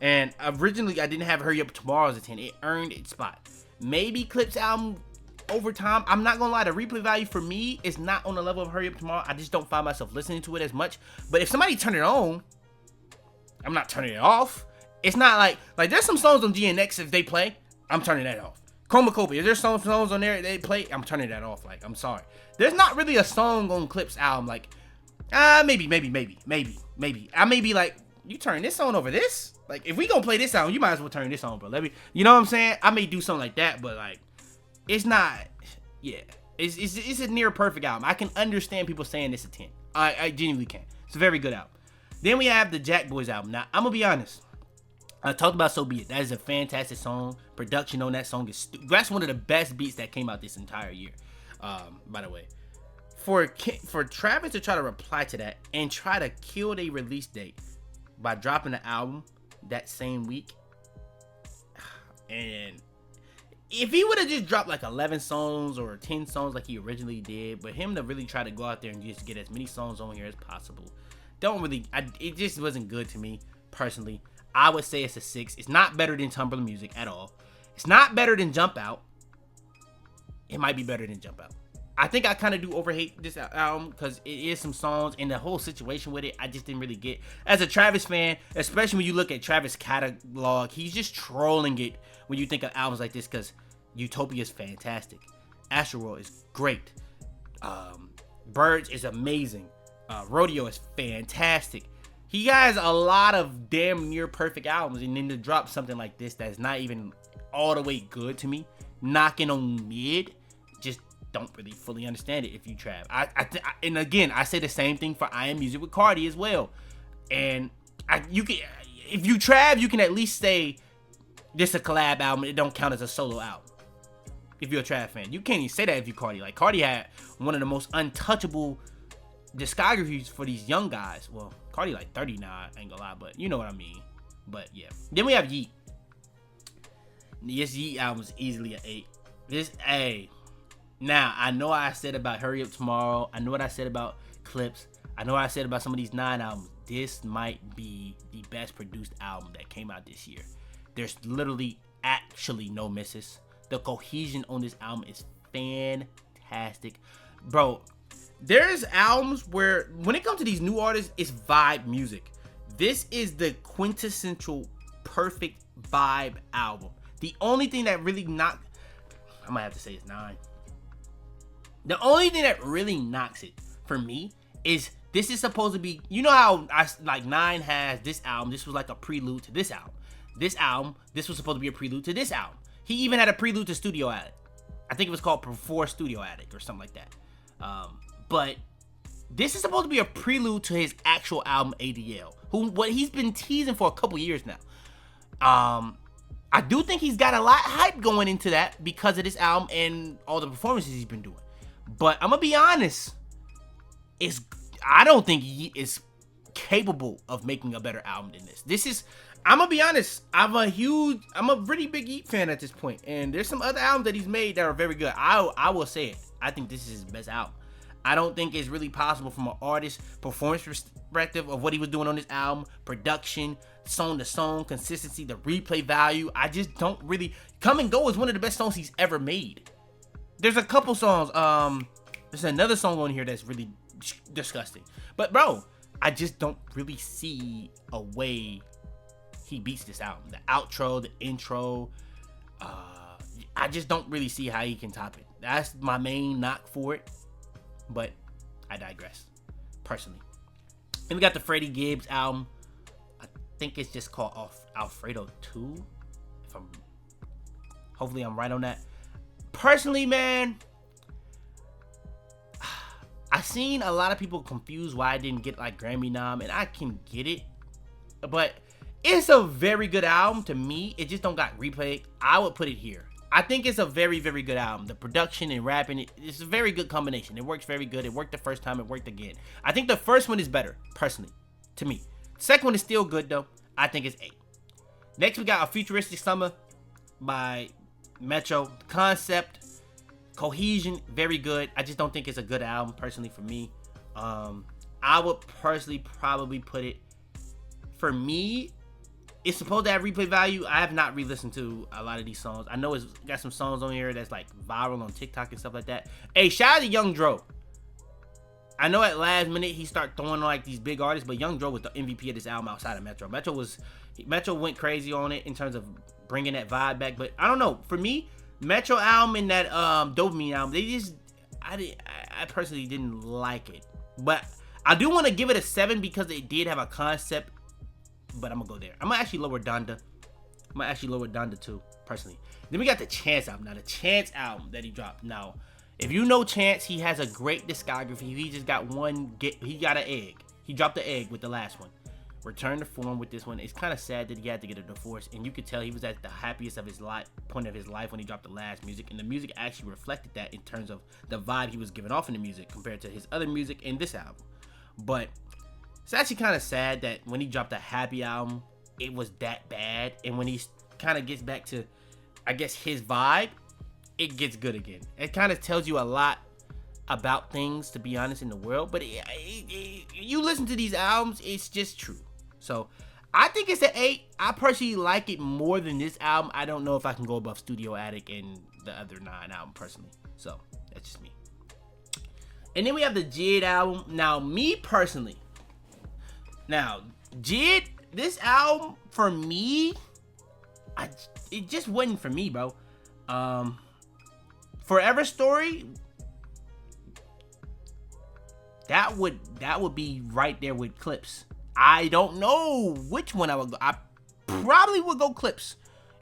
And originally, I didn't have Hurry Up Tomorrow as a 10. It earned its spot. Maybe Clips album over time, I'm not gonna lie, the replay value for me is not on the level of Hurry Up Tomorrow. I just don't find myself listening to it as much. But if somebody turn it on, I'm not turning it off. It's not like there's some songs on GNX, if they play, I'm turning that off. Chromacopia, if there's some songs on there they play, I'm turning that off. Like, I'm sorry. There's not really a song on Clips album like, maybe. I may be like, you turn this on over this? Like, if we gonna play this album, you might as well turn this on, bro. You know what I'm saying? I may do something like that, but like, it's not, yeah. It's a near perfect album. I can understand people saying this a 10. I genuinely can. It's a very good album. Then we have the Jack Boys album. Now, I'm gonna be honest. I talked about So Be It. That is a fantastic song. Production on that song is that's one of the best beats that came out this entire year. By the way, for Travis to try to reply to that and try to kill their release date by dropping the album that same week, and if he would have just dropped like 11 songs or 10 songs like he originally did, but him to really try to go out there and just get as many songs on here as possible, it just wasn't good to me personally. I would say it's a 6. It's not better than Tumblr Music at all. It's not better than Jump Out. It might be better than Jump Out. I think I kind of do overhate this album because it is some songs and the whole situation with it, I just didn't really get. As a Travis fan, especially when you look at Travis' catalog, he's just trolling it when you think of albums like this, because Utopia is fantastic. Astroworld is great. Birds is amazing. Rodeo is fantastic. He has a lot of damn near perfect albums, and then to drop something like this that's not even all the way good to me, knocking on mid, just don't really fully understand it if you Trav. And again, I say the same thing for I Am Music with Carti as well. And if you Trav, you can at least say this is a collab album. It don't count as a solo album. If you're a Trav fan, you can't even say that if you Carti. Like, Carti had one of the most untouchable discographies for these young guys. Well, Carti like 30 now, I ain't gonna lie, but you know what I mean. But yeah. Then we have Yeet. This Yeet album is easily an 8. Now, I know what I said about Hurry Up Tomorrow. I know what I said about Clips. I know what I said about some of these 9 albums. This might be the best produced album that came out this year. There's literally actually no misses. The cohesion on this album is fantastic. Bro, there's albums where, when it comes to these new artists, it's vibe music. This is the quintessential perfect vibe album. The only thing that really I might have to say it's 9. The only thing that really knocks it for me is this is supposed to be, you know how 9 has this album. This was like a prelude to this album. This was supposed to be a prelude to this album. He even had a prelude to Studio Addict. I think it was called Before Studio Addict or something like that. But this is supposed to be a prelude to his actual album ADL, what he's been teasing for a couple years now. I do think he's got a lot of hype going into that because of this album and all the performances he's been doing. But I'm gonna be honest, I don't think he is capable of making a better album than this. I'm gonna be honest, I'm a really big Yeet fan at this point, and there's some other albums that he's made that are very good. I will say it. I think this is his best album. I don't think it's really possible from an artist performance perspective of what he was doing on this album, production, song to song, consistency, the replay value. I just don't really. Come and Go is one of the best songs he's ever made. There's a couple songs. There's another song on here that's really disgusting. But bro, I just don't really see a way he beats this album. The outro, the intro, I just don't really see how he can top it. That's my main knock for it. But I digress, personally. And we got the Freddie Gibbs album. I think it's just called Alfredo 2. Hopefully I'm right on that. Personally, man, I seen a lot of people confused why I didn't get like Grammy nom, and I can get it, but it's a very good album to me. It just don't got replayed. I would put it here. I think it's a very, very good album. The production and rapping, it's a very good combination. It works very good. It worked the first time. It worked again. I think the first one is better, personally, to me. The second one is still good, though. I think it's 8. Next, we got A Futuristic Summer by Metro. Concept, cohesion, very good. I just don't think it's a good album, personally, for me. I would personally probably put it, for me, it's supposed to have replay value. I have not re-listened to a lot of these songs. I know it's got some songs on here that's like viral on TikTok and stuff like that. Hey, shout out to Young Dro. I know at last minute he started throwing like these big artists, but Young Dro was the MVP of this album outside of Metro. Metro went crazy on it in terms of bringing that vibe back. But I don't know. For me, Metro album and that Dopamine album, I personally didn't like it. But I do want to give it a 7 because it did have a concept. But I'm gonna go there. I'm gonna actually lower Donda too, personally. Then we got the Chance album. Now the Chance album that he dropped. Now, if you know Chance, he has a great discography. He just got he got an egg. He dropped the egg with the last one. Return to form with this one. It's kind of sad that he had to get a divorce, and you could tell he was at the happiest of his point of his life when he dropped the last music, and the music actually reflected that in terms of the vibe he was giving off in the music compared to his other music in this album. But it's actually kind of sad that when he dropped a happy album, it was that bad. And when he kind of gets back to, I guess, his vibe, it gets good again. It kind of tells you a lot about things, to be honest, in the world. But you listen to these albums, it's just true. So I think it's an 8. I personally like it more than this album. I don't know if I can go above Studio Attic and the other 9 album, personally. So that's just me. And then we have the Jid album. Now, me personally, Jid, this album, for me, it just wasn't for me, bro. Forever Story, that would be right there with Clips. I don't know which one I would go. I probably would go Clips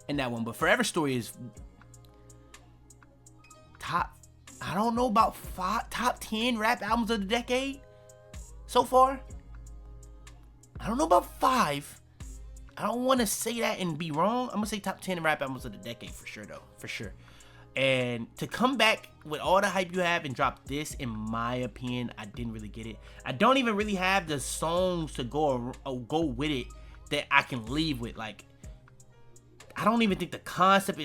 in that one, but Forever Story is top, I don't know, about top 10 rap albums of the decade so far. I don't know about 5. I don't want to say that and be wrong. I'm going to say top 10 rap albums of the decade for sure, though. For sure. And to come back with all the hype you have and drop this, in my opinion, I didn't really get it. I don't even really have the songs to go with it that I can leave with. Like, I don't even think the concept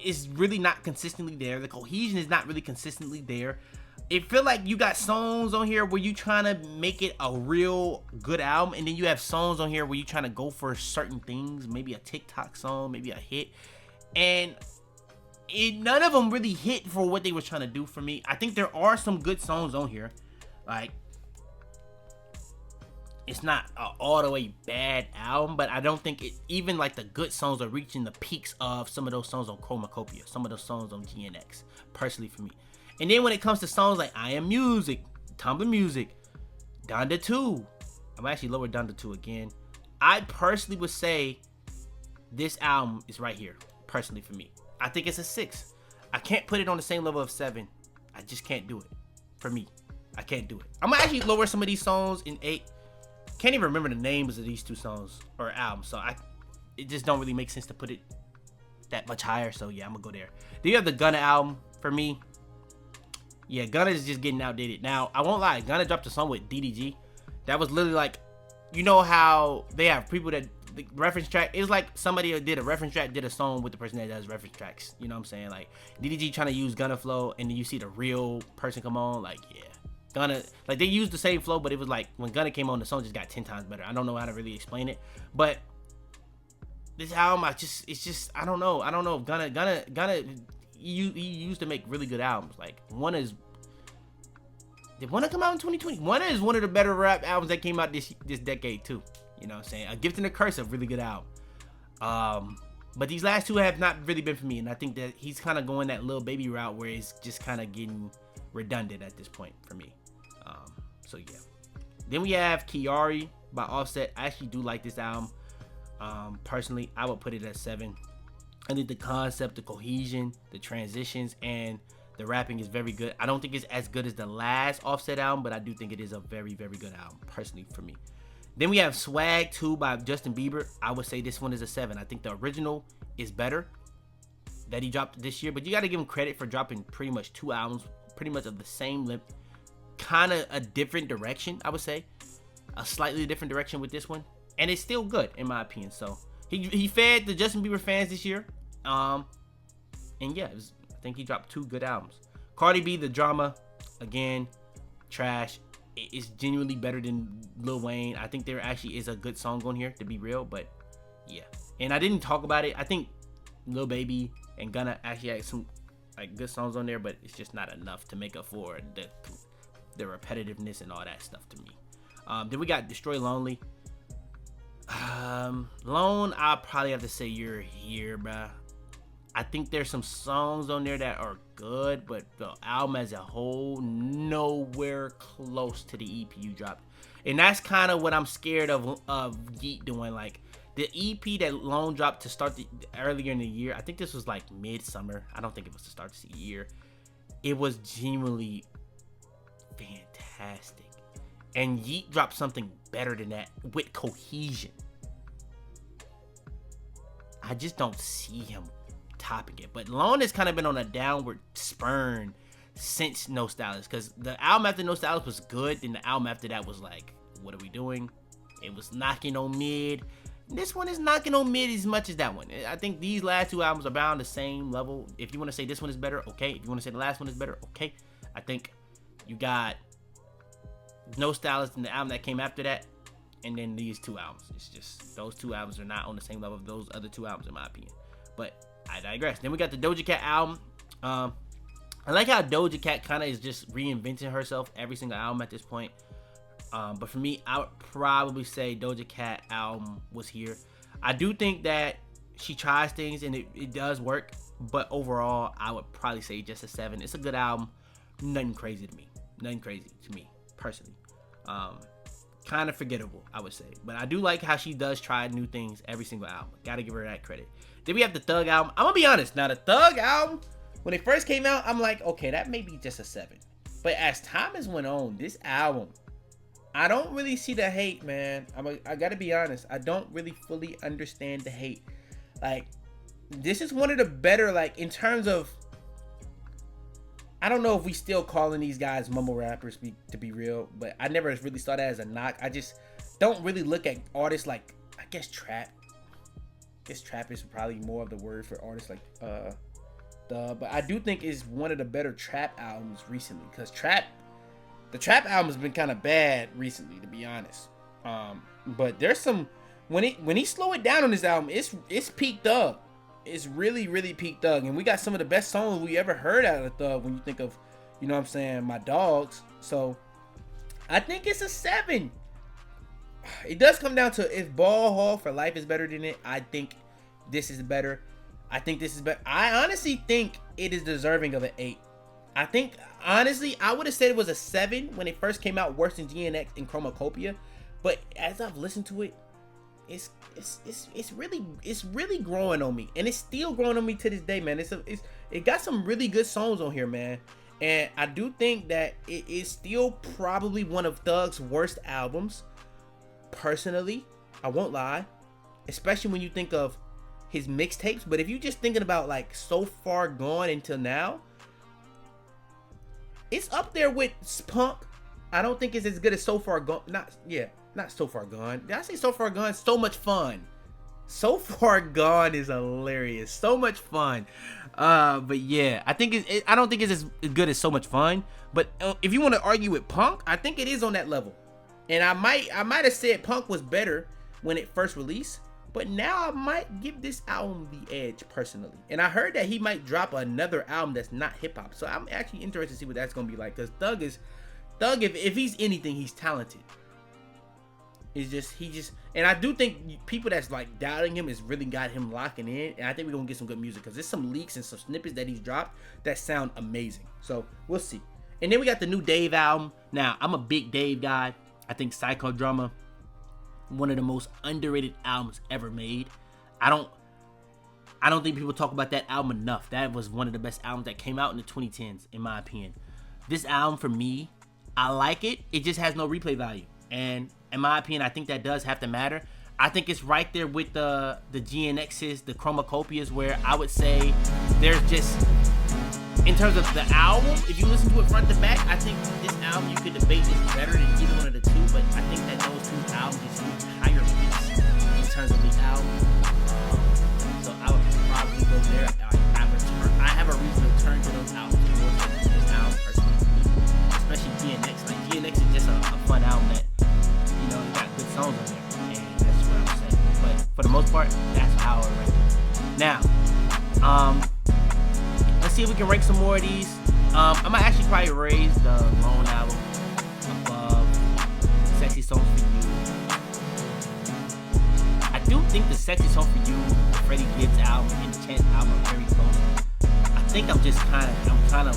is really not consistently there. The cohesion is not really consistently there. It feel like you got songs on here where you trying to make it a real good album, and then you have songs on here where you trying to go for certain things, maybe a TikTok song, maybe a hit, and none of them really hit for what they were trying to do for me. I think there are some good songs on here. Like, it's not an all the way bad album, but I don't think even like the good songs are reaching the peaks of some of those songs on Chromacopia, some of those songs on GNX, personally for me. And then when it comes to songs like I Am Music, Tumblr Music, Donda 2, I'm actually lower Donda 2 again. I personally would say this album is right here, personally for me. I think it's a 6. I can't put it on the same level of 7. I just can't do it. For me, I can't do it. I'm gonna actually lower some of these songs in 8. Can't even remember the names of these 2 songs or albums, so it just don't really make sense to put it that much higher. So yeah, I'm gonna go there. Then you have the Gunna album for me. Yeah, Gunna is just getting outdated. Now, I won't lie, Gunna dropped a song with DDG. That was literally like, you know how they have people that the reference track. It was like somebody that did a reference track, did a song with the person that does reference tracks. You know what I'm saying? Like, DDG trying to use Gunna flow, and then you see the real person come on. Like, yeah. Gunna, like, they used the same flow, but it was like, when Gunna came on, the song just got 10 times better. I don't know how to really explain it. But this album, I don't know. Gunna, he used to make really good albums. Like, did One come out in 2020? One is one of the better rap albums that came out this decade too. You know what I'm saying? A Gift and a Curse, a really good album. But these last 2 have not really been for me, and I think that he's kind of going that Lil Baby route where it's just kind of getting redundant at this point for me. So yeah. Then we have Kiari by Offset. I actually do like this album. Personally, I would put it at 7. I think the concept, the cohesion, the transitions, and the rapping is very good. I don't think it's as good as the last Offset album, but I do think it is a very, very good album, personally, for me. Then we have Swag 2 by Justin Bieber. I would say this one is a 7. I think the original is better that he dropped this year, but you got to give him credit for dropping pretty much 2 albums, pretty much of the same length, kind of a different direction, I would say. A slightly different direction with this one. And it's still good, in my opinion. So, he fed the Justin Bieber fans this year. And yeah, I think he dropped 2 good albums. Cardi B, The Drama, again, trash. It's genuinely better than Lil Wayne. I think there actually is a good song on here, to be real, but yeah. And I didn't talk about it. I think Lil Baby and Gunna actually had some like good songs on there, but it's just not enough to make up for the repetitiveness and all that stuff to me. Then we got Destroy Lonely. Lone, I'll probably have to say You're Here, bruh. I think there's some songs on there that are good, but the album as a whole, nowhere close to the EP you dropped. And that's kind of what I'm scared of Yeet doing. Like, the EP that Lone dropped to start earlier in the year, I think this was like mid-summer. I don't think it was to start the year. It was genuinely fantastic. And Yeet dropped something better than that with cohesion. I just don't see him topping it. But Lone has kind of been on a downward spurn since No Stylist, because the album after No Stylist was good, then the album after that was like, what are we doing? It was knocking on mid. This one is knocking on mid as much as that one. I think these last 2 albums are about the same level. If you want to say this one is better, okay. If you want to say the last one is better, okay. I think you got No Stylist and the album that came after that, and then these 2 albums. It's just those 2 albums are not on the same level of those other 2 albums, in my opinion. But I digress. Then we got the Doja Cat album. I like how Doja Cat kind of is just reinventing herself every single album at this point. But for me, I would probably say Doja Cat album was here. I do think that she tries things and it does work. But overall, I would probably say just a 7. It's a good album. Nothing crazy to me. Nothing crazy to me, personally. Kind of forgettable, I would say. But I do like how she does try new things every single album. Gotta give her that credit. Then we have the Thug album. I'm gonna be honest. Now, the Thug album, when it first came out, I'm like, okay, that may be just a 7. But as time has went on, this album, I don't really see the hate, man. I gotta be honest. I don't really fully understand the hate. Like, this is one of the better, like, in terms of, I don't know if we still calling these guys mumble rappers, to be real, but I never really saw that as a knock. I just don't really look at artists like, I guess, trap. I guess trap is probably more of the word for artists like but I do think it's one of the better trap albums recently, because the trap album has been kind of bad recently, to be honest. But there's some, when he slow it down on this album, it's peak Thug. It's really, really peak Thug, and we got some of the best songs we ever heard out of Thug when you think of, you know what I'm saying, My Dogs. So I think it's a 7. It does come down to if Ball Hall for Life is better than it. I think this is better. I think this is better. I honestly think it is deserving of an 8. I think, honestly, I would have said it was a 7 when it first came out, worse than GNX and Chromacopia. But as I've listened to it, it's really growing on me, and it's still growing on me to this day, man. It got some really good songs on here, man. And I do think that it is still probably one of Thug's worst albums. Personally, I won't lie, especially when you think of his mixtapes. But if you're just thinking about like So Far Gone until now, it's up there with Punk. I don't think it's as good as So Far Gone. Not So Far Gone. Did I say So Far Gone? So Much Fun. So Far Gone is hilarious. So much fun. But yeah, I think I don't think it's as good as So Much Fun. But if you want to argue with Punk, I think it is on that level. And I might have said Punk was better when it first released, but now I might give this album the edge personally. And I heard that he might drop another album that's not hip hop, so I'm actually interested to see what that's gonna be like. Cause Thug, if he's anything, he's talented. And I do think people that's like doubting him has really got him locking in. And I think we're gonna get some good music, because there's some leaks and some snippets that he's dropped that sound amazing. So we'll see. And then we got the new Dave album. Now, I'm a big Dave guy. I think Psychodrama, one of the most underrated albums ever made. I don't think people talk about that album enough. That was one of the best albums that came out in the 2010s, in my opinion. This album, for me, I like it. It just has no replay value. And in my opinion, I think that does have to matter. I think it's right there with the GNXs, the Chromacopias, where I would say there's just, in terms of the album, if you listen to it front to back, I think this album, you could debate, is better than either one of the two, but I think that those two albums just reach higher peaks in terms of the album. So I would probably go there. I have a reason to turn to those albums more than this album personally, especially GNX. Like, GNX is just a fun album that, you know, got good songs on there. For the most part, that's how I rank it. Now, let's see if we can rank some more of these. I might actually probably raise the Malone album above Sexy Songs for You. I do think the Sexy Song for You, the Freddie Gibbs album, and the Chance album are very close. I think I'm just kind of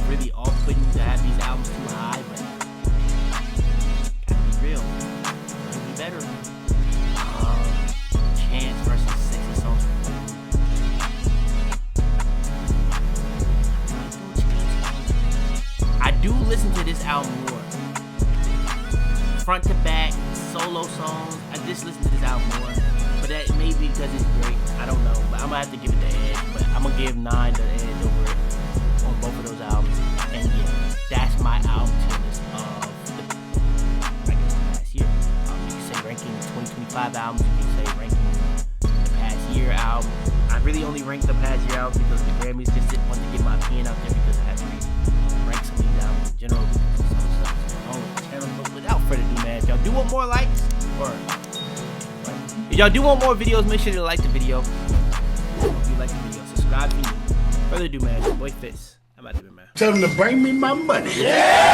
really off-putting to have these albums too high, but gotta be real. Could be better. Chance versus Sexy Songs. I do listen to this album more. Front to back, solo songs. I just listen to this album more. But that may be because it's great. I don't know. But I'm going to have to give it the edge. But I'm going to give 9 the edge over it on both of those albums. And yeah, that's my album tier list of the past year. You can say ranking 2025 albums. You can say ranking year album. I really only ranked the past year albums because the Grammys just didn't want to get my opinion out there, because I had to rank some of these albums in general. But without further ado, man, if y'all do want more likes, or if y'all do want more videos, make sure to like the video. If you like the video, subscribe to me. Further ado, man, YaboiFitz. I'm out of here, man. Tell them to bring me my money. Yeah!